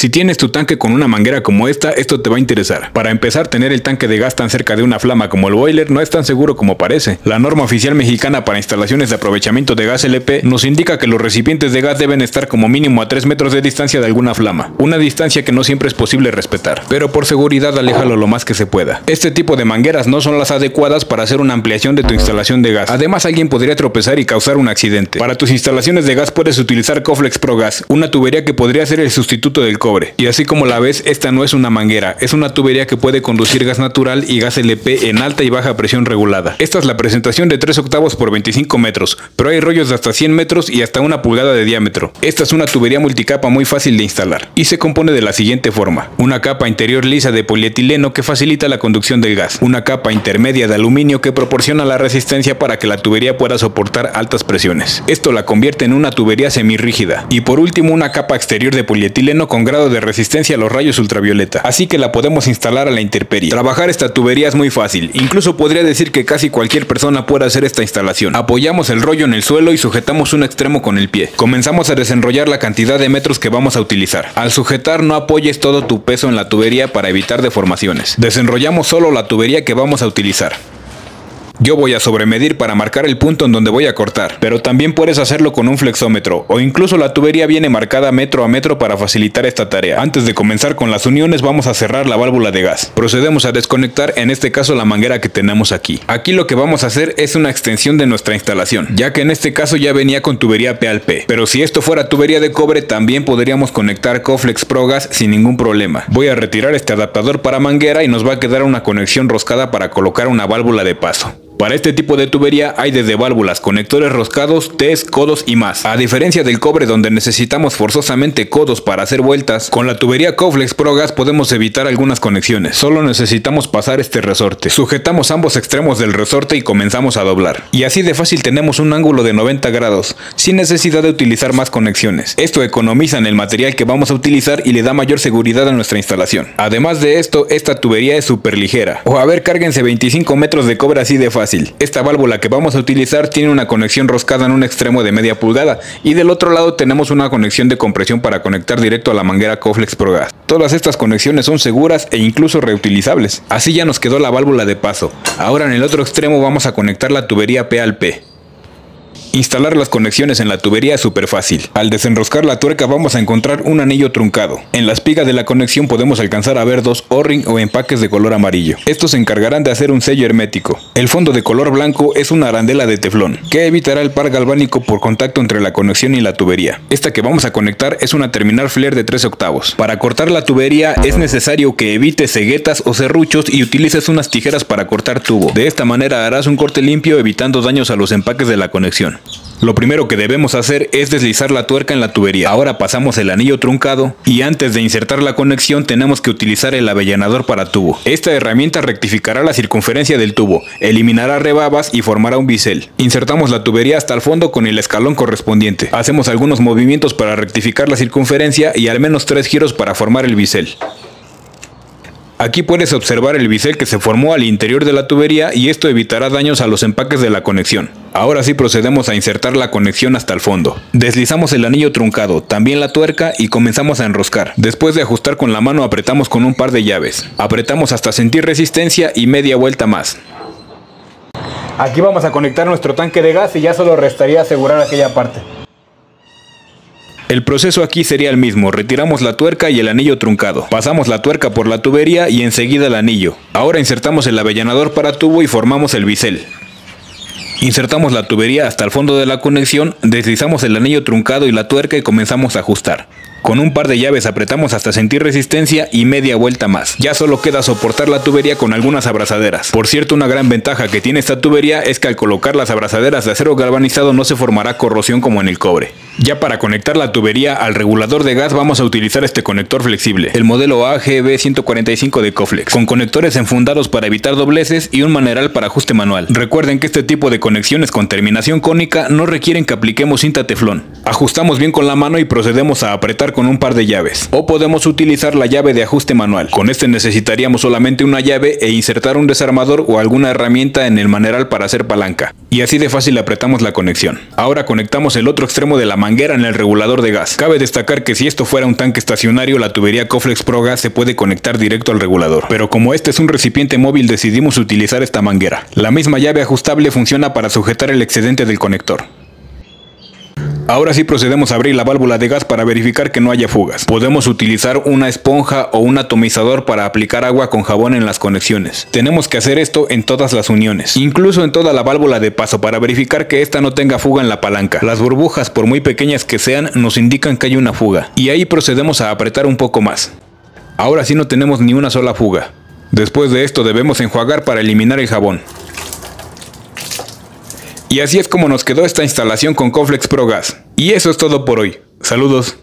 Si tienes tu tanque con una manguera como esta, esto te va a interesar. Para empezar, tener el tanque de gas tan cerca de una flama como el boiler no es tan seguro como parece. La norma oficial mexicana para instalaciones de aprovechamiento de gas LP nos indica que los recipientes de gas deben estar como mínimo a 3 metros de distancia de alguna flama, una distancia que no siempre es posible respetar, pero por seguridad aléjalo lo más que se pueda. Este tipo de mangueras no son las adecuadas para hacer una ampliación de tu instalación de gas. Además, alguien podría tropezar y causar un accidente. Para tus instalaciones de gas puedes utilizar Coflex Pro Gas, una tubería que podría ser el sustituto del cobre. Y así como la ves, esta no es una manguera, es una tubería que puede conducir gas natural y gas LP en alta y baja presión regulada. Esta es la presentación de 3 octavos por 25 metros, pero hay rollos de hasta 100 metros y hasta 1 pulgada de diámetro. Esta es una tubería multicapa muy fácil de instalar y se compone de la siguiente forma: una capa interior lisa de polietileno que facilita la conducción del gas, una capa intermedia de aluminio que proporciona la resistencia para que la tubería pueda soportar altas presiones. Esto la convierte en una tubería semirrígida. Y por último, una capa exterior de polietileno con grado de resistencia a los rayos ultravioleta, así que la podemos instalar a la intemperie. Trabajar esta tubería es muy fácil, incluso podría decir que casi cualquier persona puede hacer esta instalación. Apoyamos el rollo en el suelo y sujetamos un extremo con el pie. Comenzamos a desenrollar la cantidad de metros que vamos a utilizar. Al sujetar, no apoyes todo tu peso en la tubería para evitar deformaciones. Desenrollamos solo la tubería que vamos a utilizar. Yo voy a sobremedir para marcar el punto en donde voy a cortar, pero también puedes hacerlo con un flexómetro, o incluso la tubería viene marcada metro a metro para facilitar esta tarea. Antes de comenzar con las uniones, vamos a cerrar la válvula de gas. Procedemos a desconectar, en este caso, la manguera que tenemos aquí. Aquí lo que vamos a hacer es una extensión de nuestra instalación, ya que en este caso ya venía con tubería P al P, pero si esto fuera tubería de cobre, también podríamos conectar Coflex Pro Gas sin ningún problema. Voy a retirar este adaptador para manguera y nos va a quedar una conexión roscada para colocar una válvula de paso. Para este tipo de tubería hay desde válvulas, conectores roscados, Ts, codos y más. A diferencia del cobre donde necesitamos forzosamente codos para hacer vueltas, con la tubería Coflex Pro Gas podemos evitar algunas conexiones. Solo necesitamos pasar este resorte. Sujetamos ambos extremos del resorte y comenzamos a doblar. Y así de fácil tenemos un ángulo de 90 grados, sin necesidad de utilizar más conexiones. Esto economiza en el material que vamos a utilizar y le da mayor seguridad a nuestra instalación. Además de esto, esta tubería es súper ligera. O a ver, cárguense 25 metros de cobre así de fácil. Esta válvula que vamos a utilizar tiene una conexión roscada en un extremo de media pulgada y del otro lado tenemos una conexión de compresión para conectar directo a la manguera Coflex Pro Gas. Todas estas conexiones son seguras e incluso reutilizables. Así ya nos quedó la válvula de paso. Ahora en el otro extremo vamos a conectar la tubería P al P. Instalar las conexiones en la tubería es súper fácil. Al desenroscar la tuerca vamos a encontrar un anillo truncado. En la espiga de la conexión podemos alcanzar a ver 2 O-ring o empaques de color amarillo. Estos se encargarán de hacer un sello hermético. El fondo de color blanco es una arandela de teflón, que evitará el par galvánico por contacto entre la conexión y la tubería. Esta que vamos a conectar es una terminal flare de 3 octavos. Para cortar la tubería es necesario que evites ceguetas o serruchos y utilices unas tijeras para cortar tubo. De esta manera harás un corte limpio evitando daños a los empaques de la conexión. Lo primero que debemos hacer es deslizar la tuerca en la tubería. Ahora pasamos el anillo truncado y antes de insertar la conexión tenemos que utilizar el avellanador para tubo. Esta herramienta rectificará la circunferencia del tubo, eliminará rebabas y formará un bisel. Insertamos la tubería hasta el fondo con el escalón correspondiente. Hacemos algunos movimientos para rectificar la circunferencia y al menos 3 giros para formar el bisel. Aquí puedes observar el bisel que se formó al interior de la tubería y esto evitará daños a los empaques de la conexión. Ahora sí procedemos a insertar la conexión hasta el fondo. Deslizamos el anillo truncado, también la tuerca y comenzamos a enroscar. Después de ajustar con la mano apretamos con un par de llaves. Apretamos hasta sentir resistencia y media vuelta más. Aquí vamos a conectar nuestro tanque de gas y ya solo restaría asegurar aquella parte. El proceso aquí sería el mismo, retiramos la tuerca y el anillo truncado, pasamos la tuerca por la tubería y enseguida el anillo. Ahora insertamos el avellanador para tubo y formamos el bisel. Insertamos la tubería hasta el fondo de la conexión, deslizamos el anillo truncado y la tuerca y comenzamos a ajustar. Con un par de llaves apretamos hasta sentir resistencia y media vuelta más. Ya solo queda soportar la tubería con algunas abrazaderas. Por cierto, una gran ventaja que tiene esta tubería es que al colocar las abrazaderas de acero galvanizado no se formará corrosión como en el cobre. Ya para conectar la tubería al regulador de gas vamos a utilizar este conector flexible, el modelo AGB 145 de Coflex, con conectores enfundados para evitar dobleces y un maneral para ajuste manual. Recuerden que este tipo de conexiones con terminación cónica no requieren que apliquemos cinta teflón. Ajustamos bien con la mano y procedemos a apretar con un par de llaves, o podemos utilizar la llave de ajuste manual. Con este necesitaríamos solamente una llave e insertar un desarmador o alguna herramienta en el maneral para hacer palanca, y así de fácil apretamos la conexión. Ahora conectamos el otro extremo de la manguera en el regulador de gas. Cabe destacar que si esto fuera un tanque estacionario, la tubería Coflex Pro Gas se puede conectar directo al regulador. Pero como este es un recipiente móvil, decidimos utilizar esta manguera. La misma llave ajustable funciona para sujetar el excedente del conector. Ahora sí procedemos a abrir la válvula de gas para verificar que no haya fugas. Podemos utilizar una esponja o un atomizador para aplicar agua con jabón en las conexiones. Tenemos que hacer esto en todas las uniones, incluso en toda la válvula de paso, para verificar que esta no tenga fuga en la palanca. Las burbujas, por muy pequeñas que sean, nos indican que hay una fuga, y ahí procedemos a apretar un poco más. Ahora sí no tenemos ni una sola fuga. Después de esto debemos enjuagar para eliminar el jabón. Y así es como nos quedó esta instalación con Coflex Pro Gas. Y eso es todo por hoy. Saludos.